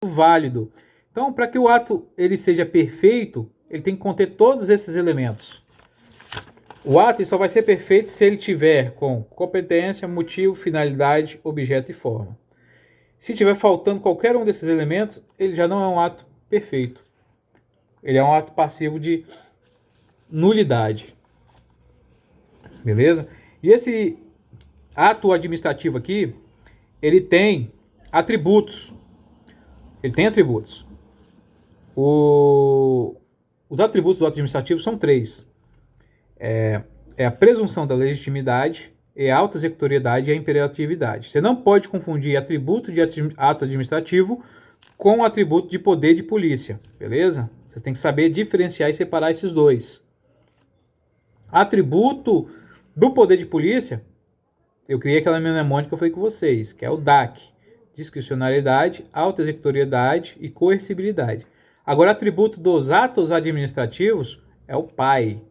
válido. Então, para que o ato ele seja perfeito, ele tem que conter todos esses elementos. O ato só vai ser perfeito se ele tiver com competência, motivo, finalidade, objeto e forma. Se tiver faltando qualquer um desses elementos, ele já não é um ato perfeito. Ele é um ato passivo de nulidade. Beleza? E esse ato administrativo aqui, ele tem atributos. Ele tem atributos. Os atributos do ato administrativo são 3. É a presunção da legitimidade, é a auto-executoriedade e a imperatividade. Você não pode confundir atributo de ato administrativo com atributo de poder de polícia, beleza? Você tem que saber diferenciar e separar esses dois. Atributo do poder de polícia, eu criei aquela mnemônica que eu falei com vocês, que é o DAC, discricionariedade, auto-executoriedade e coercibilidade. Agora, atributo dos atos administrativos é o PAI,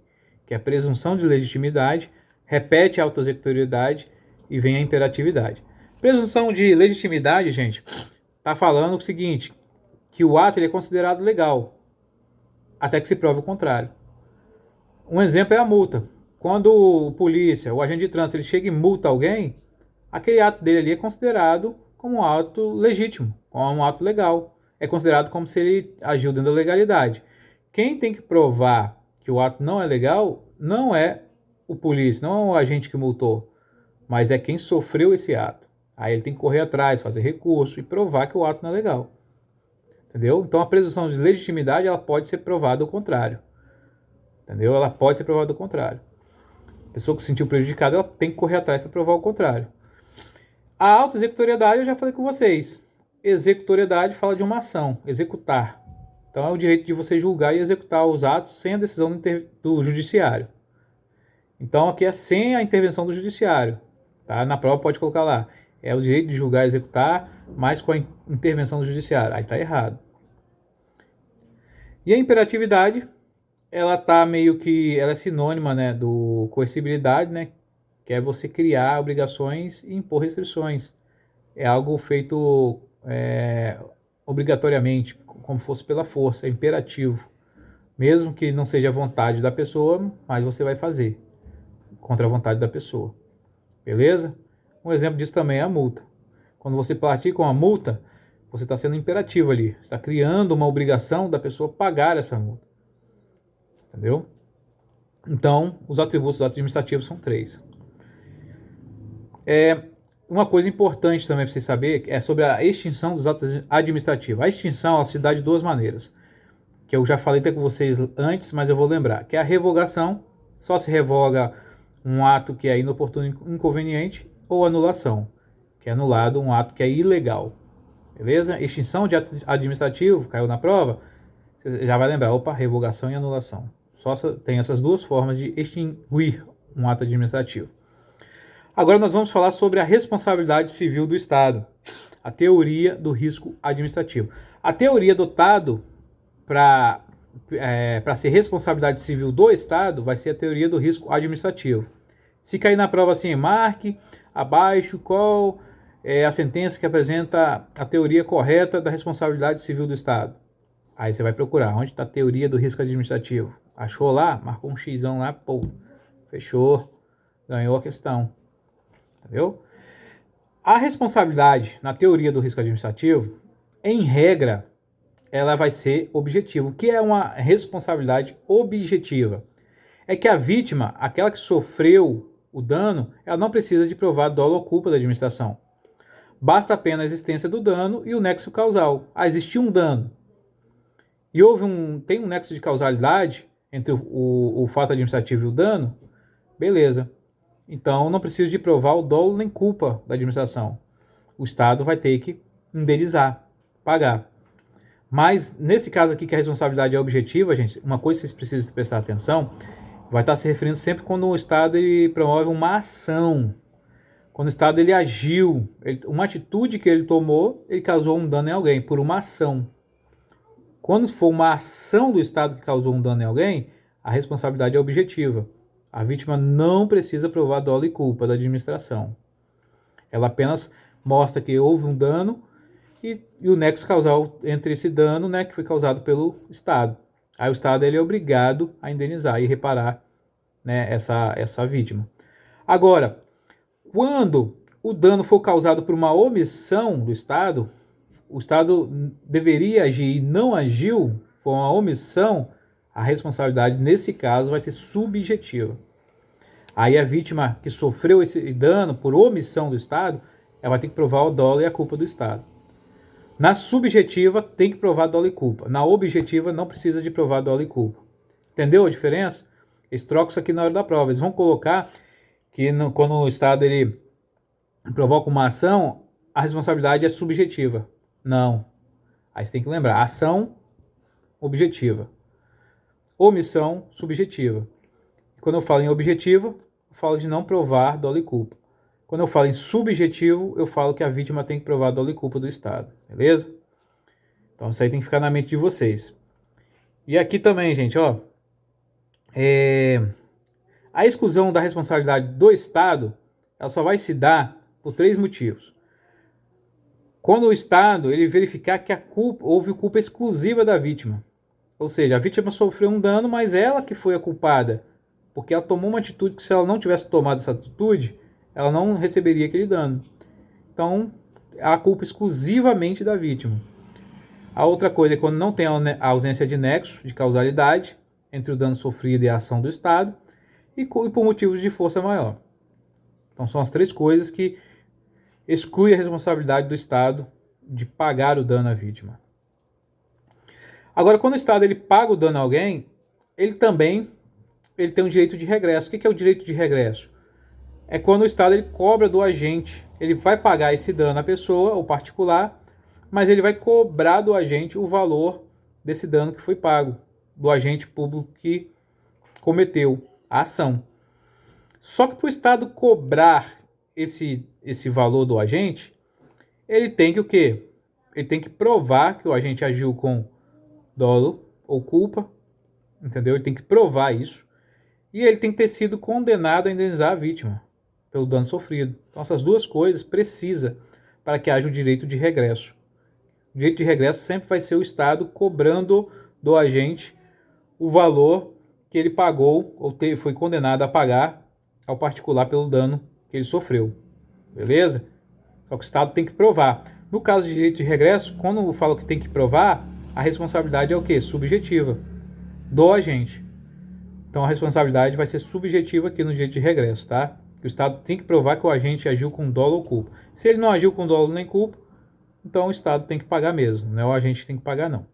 que é a presunção de legitimidade, repete a auto-executoriedade e vem a imperatividade. Presunção de legitimidade, gente, está falando o seguinte, que o ato ele é considerado legal, até que se prove o contrário. Um exemplo é a multa. Quando o polícia, o agente de trânsito, ele chega e multa alguém, aquele ato dele ali é considerado como um ato legítimo, como um ato legal. É considerado como se ele agiu dentro da legalidade. Quem tem que provar que o ato não é legal não é o polícia, não é o agente que multou, mas é quem sofreu esse ato. Aí ele tem que correr atrás, fazer recurso e provar que o ato não é legal. Entendeu? Então a presunção de legitimidade ela pode ser provada ao contrário. Entendeu? Ela pode ser provada ao contrário. A pessoa que se sentiu prejudicada ela tem que correr atrás para provar o contrário. A auto-executoriedade eu já falei com vocês. Executoriedade fala de uma ação, executar. Então é o direito de você julgar e executar os atos sem a decisão do judiciário. Então aqui é sem a intervenção do judiciário. Tá? Na prova pode colocar lá. É o direito de julgar e executar, mas com a intervenção do judiciário. Aí está errado. E a imperatividade, ela tá meio que, ela é sinônima, né, do coercibilidade, né, que é você criar obrigações e impor restrições. É algo feito obrigatoriamente, como fosse pela força, é imperativo. Mesmo que não seja a vontade da pessoa, mas você vai fazer contra a vontade da pessoa. Beleza? Um exemplo disso também é a multa. Quando você pratica uma multa, você está sendo imperativo ali. Você está criando uma obrigação da pessoa pagar essa multa. Entendeu? Então, os atributos administrativos são 3. Uma coisa importante também para vocês saberem é sobre a extinção dos atos administrativos. A extinção ela se dá de 2 maneiras, que eu já falei até com vocês antes, mas eu vou lembrar, que é a revogação, só se revoga um ato que é inoportuno e inconveniente, ou anulação, que é anulado um ato que é ilegal. Beleza? Extinção de ato administrativo, caiu na prova, você já vai lembrar, opa, revogação e anulação. Só tem essas 2 formas de extinguir um ato administrativo. Agora nós vamos falar sobre a responsabilidade civil do Estado, a teoria do risco administrativo. A teoria adotada para ser responsabilidade civil do Estado vai ser a teoria do risco administrativo. Se cair na prova assim, marque abaixo qual é a sentença que apresenta a teoria correta da responsabilidade civil do Estado. Aí você vai procurar onde está a teoria do risco administrativo. Achou lá? Marcou um xizão lá, pô, fechou, ganhou a questão. Entendeu? A responsabilidade na teoria do risco administrativo, em regra, ela vai ser objetiva. O que é uma responsabilidade objetiva? É que a vítima, aquela que sofreu o dano, ela não precisa de provar dolo ou culpa da administração. Basta apenas a existência do dano e o nexo causal. Existiu um dano e tem um nexo de causalidade entre o fato administrativo e o dano, beleza. Então não precisa de provar o dolo nem culpa da administração. O Estado vai ter que indenizar, pagar. Mas nesse caso aqui que a responsabilidade é objetiva, gente, uma coisa que vocês precisam prestar atenção, vai estar se referindo sempre quando o Estado ele promove uma ação. Quando o Estado ele agiu, uma atitude que ele tomou, ele causou um dano em alguém por uma ação. Quando for uma ação do Estado que causou um dano em alguém, a responsabilidade é objetiva. A vítima não precisa provar dolo e culpa da administração. Ela apenas mostra que houve um dano e o nexo causal entre esse dano, né, que foi causado pelo Estado. Aí o Estado ele é obrigado a indenizar e reparar, né, essa vítima. Agora, quando o dano for causado por uma omissão do Estado, o Estado deveria agir e não agiu, foi uma omissão, a responsabilidade nesse caso vai ser subjetiva. Aí a vítima que sofreu esse dano por omissão do Estado, ela vai ter que provar o dolo e a culpa do Estado. Na subjetiva, tem que provar dolo e culpa. Na objetiva, não precisa de provar dolo e culpa. Entendeu a diferença? Eles trocam isso aqui na hora da prova. Eles vão colocar que quando o Estado ele provoca uma ação, a responsabilidade é subjetiva. Não. Aí você tem que lembrar. Ação, objetiva. Omissão, subjetiva. Quando eu falo em objetiva, eu falo de não provar dolo e culpa. Quando eu falo em subjetivo, eu falo que a vítima tem que provar dolo e culpa do Estado. Beleza? Então isso aí tem que ficar na mente de vocês. E aqui também, gente, ó. A exclusão da responsabilidade do Estado, ela só vai se dar por 3 motivos. Quando o Estado ele verificar que houve culpa exclusiva da vítima. Ou seja, a vítima sofreu um dano, mas ela que foi a culpada. Porque ela tomou uma atitude que se ela não tivesse tomado essa atitude, ela não receberia aquele dano. Então, a culpa exclusivamente da vítima. A outra coisa é quando não tem a ausência de nexo, de causalidade, entre o dano sofrido e a ação do Estado, e por motivos de força maior. Então, são as 3 coisas que excluem a responsabilidade do Estado de pagar o dano à vítima. Agora, quando o Estado ele paga o dano a alguém, ele também tem um direito de regresso. O que é o direito de regresso? É quando o Estado ele cobra do agente. Ele vai pagar esse dano à pessoa, ou particular, mas ele vai cobrar do agente o valor desse dano que foi pago, do agente público que cometeu a ação. Só que para o Estado cobrar esse valor do agente, ele tem que o quê? Ele tem que provar que o agente agiu com dolo ou culpa, entendeu? Ele tem que provar isso. E ele tem que ter sido condenado a indenizar a vítima pelo dano sofrido. Então essas 2 coisas precisa para que haja o direito de regresso. O direito de regresso sempre vai ser o Estado cobrando do agente o valor que ele pagou ou foi condenado a pagar ao particular pelo dano que ele sofreu. Beleza? Só que o Estado tem que provar. No caso de direito de regresso, quando eu falo que tem que provar, a responsabilidade é o quê? Subjetiva do agente. Então a responsabilidade vai ser subjetiva aqui no direito de regresso, tá? Que o Estado tem que provar que o agente agiu com dolo ou culpa. Se ele não agiu com dolo nem culpa, então o Estado tem que pagar mesmo, não é o agente que tem que pagar não.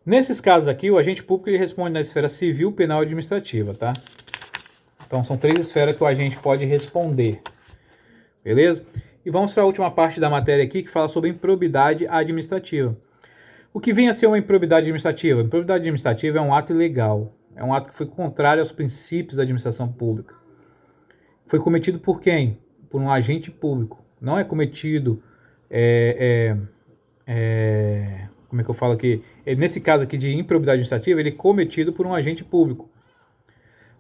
Nesses casos aqui, o agente público ele responde na esfera civil, penal e administrativa, tá? Então são 3 esferas que o agente pode responder, beleza? E vamos para a última parte da matéria aqui que fala sobre improbidade administrativa. O que vem a ser uma improbidade administrativa? Improbidade administrativa é um ato ilegal, é um ato que foi contrário aos princípios da administração pública. Foi cometido por quem? Por um agente público. Não é cometido, como é que eu falo aqui? Nesse caso aqui de improbidade administrativa, ele é cometido por um agente público.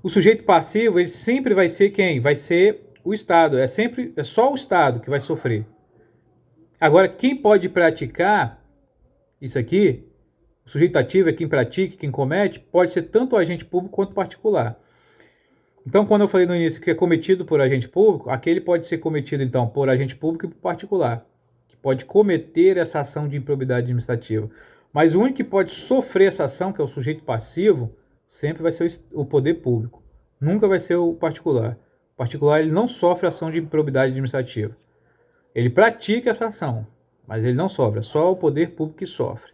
O sujeito passivo, ele sempre vai ser quem? Vai ser o Estado. É só o Estado que vai sofrer. Agora, quem pode praticar isso aqui, o sujeito ativo é quem pratica, quem comete, pode ser tanto o agente público quanto particular. Então, quando eu falei no início que é cometido por agente público, aquele pode ser cometido, então, por agente público e por particular, que pode cometer essa ação de improbidade administrativa. Mas o único que pode sofrer essa ação, que é o sujeito passivo, sempre vai ser o poder público. Nunca vai ser o particular. O particular ele não sofre ação de improbidade administrativa. Ele pratica essa ação, mas ele não sofre. É só o poder público que sofre.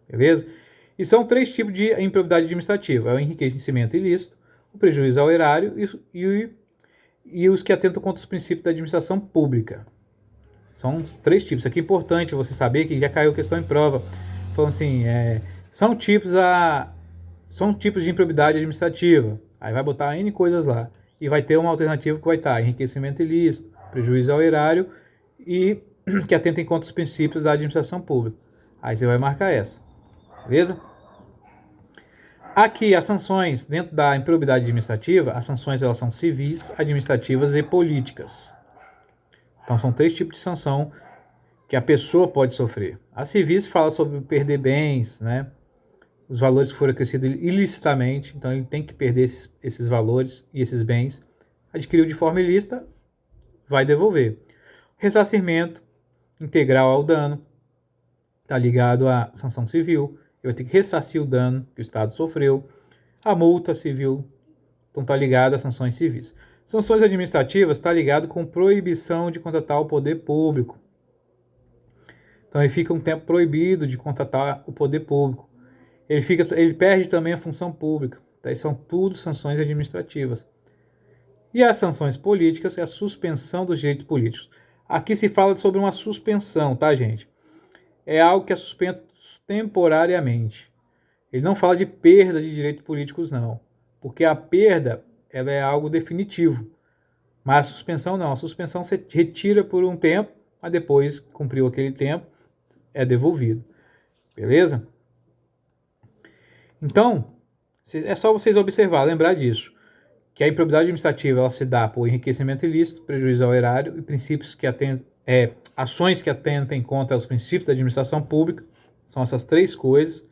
Beleza? E são 3 tipos de improbidade administrativa. É o enriquecimento ilícito, o prejuízo ao erário e os que atentam contra os princípios da administração pública. São 3 tipos. Isso aqui é importante você saber que já caiu questão em prova. Falando assim, são tipos de improbidade administrativa. Aí vai botar N coisas lá. E vai ter uma alternativa que vai estar enriquecimento ilícito, prejuízo ao erário e que atentem contra os princípios da administração pública. Aí você vai marcar essa. Beleza? Aqui, as sanções dentro da improbidade administrativa, as sanções elas são civis, administrativas e políticas. Então, são 3 tipos de sanção que a pessoa pode sofrer. A civis fala sobre perder bens, né? Os valores que foram acrescidos ilicitamente, então ele tem que perder esses valores e esses bens. Adquiriu de forma ilícita, vai devolver. Ressarcimento integral ao dano, está ligado à sanção civil, ele vai ter que ressarcir o dano que o Estado sofreu. A multa civil, então está ligada às sanções civis. Sanções administrativas está ligado com proibição de contratar o poder público. Então ele fica um tempo proibido de contratar o poder público. Ele perde também a função pública. Daí são tudo sanções administrativas. E as sanções políticas é a suspensão dos direitos políticos. Aqui se fala sobre uma suspensão, tá, gente? É algo que é suspenso temporariamente. Ele não fala de perda de direitos políticos, não. Porque a perda, ela é algo definitivo. Mas a suspensão não. A suspensão você retira por um tempo, mas depois, cumpriu aquele tempo, é devolvido. Beleza? Então, é só vocês observar, lembrar disso. Que a improbidade administrativa ela se dá por enriquecimento ilícito, prejuízo ao erário e princípios que ações que atentem contra os princípios da administração pública. São essas três coisas.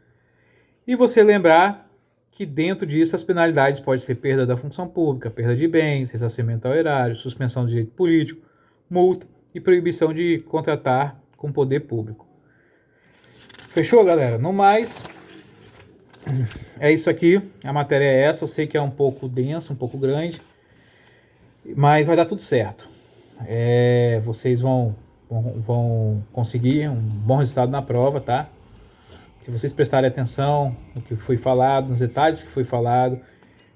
E você lembrar que dentro disso as penalidades podem ser perda da função pública, perda de bens, ressarcimento ao erário, suspensão de direito político, multa e proibição de contratar com poder público. Fechou, galera? No mais, é isso aqui. A matéria é essa. Eu sei que é um pouco densa, um pouco grande, mas vai dar tudo certo. Vocês vão conseguir um bom resultado na prova, tá? Se vocês prestarem atenção no que foi falado, nos detalhes que foi falado,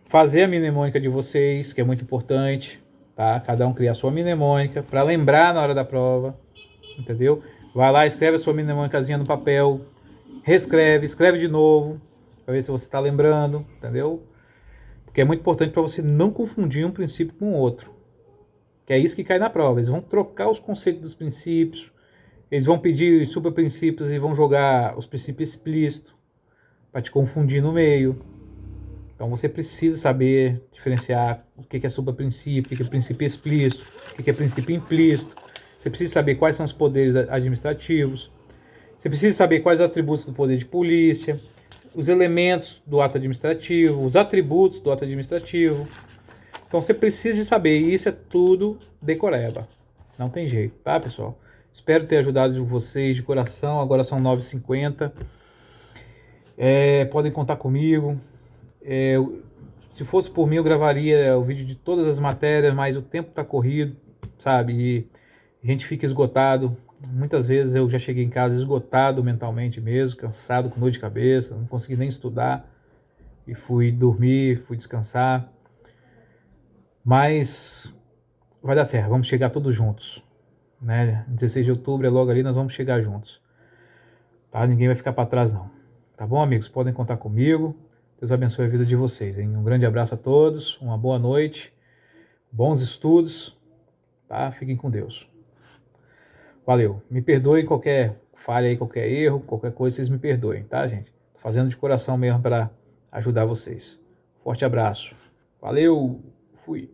fazer a mnemônica de vocês, que é muito importante, tá? Cada um criar a sua mnemônica para lembrar na hora da prova, entendeu? Vai lá, escreve a sua mnemônicazinha no papel, reescreve, escreve de novo, para ver se você está lembrando, entendeu? Porque é muito importante para você não confundir um princípio com o outro, que é isso que cai na prova. Eles vão trocar os conceitos dos princípios, eles vão pedir superprincípios e vão jogar os princípios explícitos para te confundir no meio. Então você precisa saber diferenciar o que é superprincípio, o que é princípio explícito, o que é princípio implícito. Você precisa saber quais são os poderes administrativos. Você precisa saber quais os atributos do poder de polícia, os elementos do ato administrativo, os atributos do ato administrativo. Então você precisa de saber, e isso é tudo decoreba. Não tem jeito, tá, pessoal? Espero ter ajudado vocês de coração. Agora são 9h50. Podem contar comigo. Se fosse por mim, eu gravaria o vídeo de todas as matérias, mas o tempo está corrido, sabe? E a gente fica esgotado. Muitas vezes eu já cheguei em casa esgotado mentalmente mesmo, cansado, com dor de cabeça, não consegui nem estudar. E fui dormir, fui descansar. Mas vai dar certo, vamos chegar todos juntos. Né? 16 de outubro é logo ali, nós vamos chegar juntos. Tá? Ninguém vai ficar para trás não. Tá bom, amigos? Podem contar comigo. Deus abençoe a vida de vocês. Hein? Um grande abraço a todos, uma boa noite, bons estudos, tá? Fiquem com Deus. Valeu. Me perdoem qualquer falha aí, qualquer erro, qualquer coisa, vocês me perdoem, tá, gente? Tô fazendo de coração mesmo para ajudar vocês. Forte abraço. Valeu. Fui.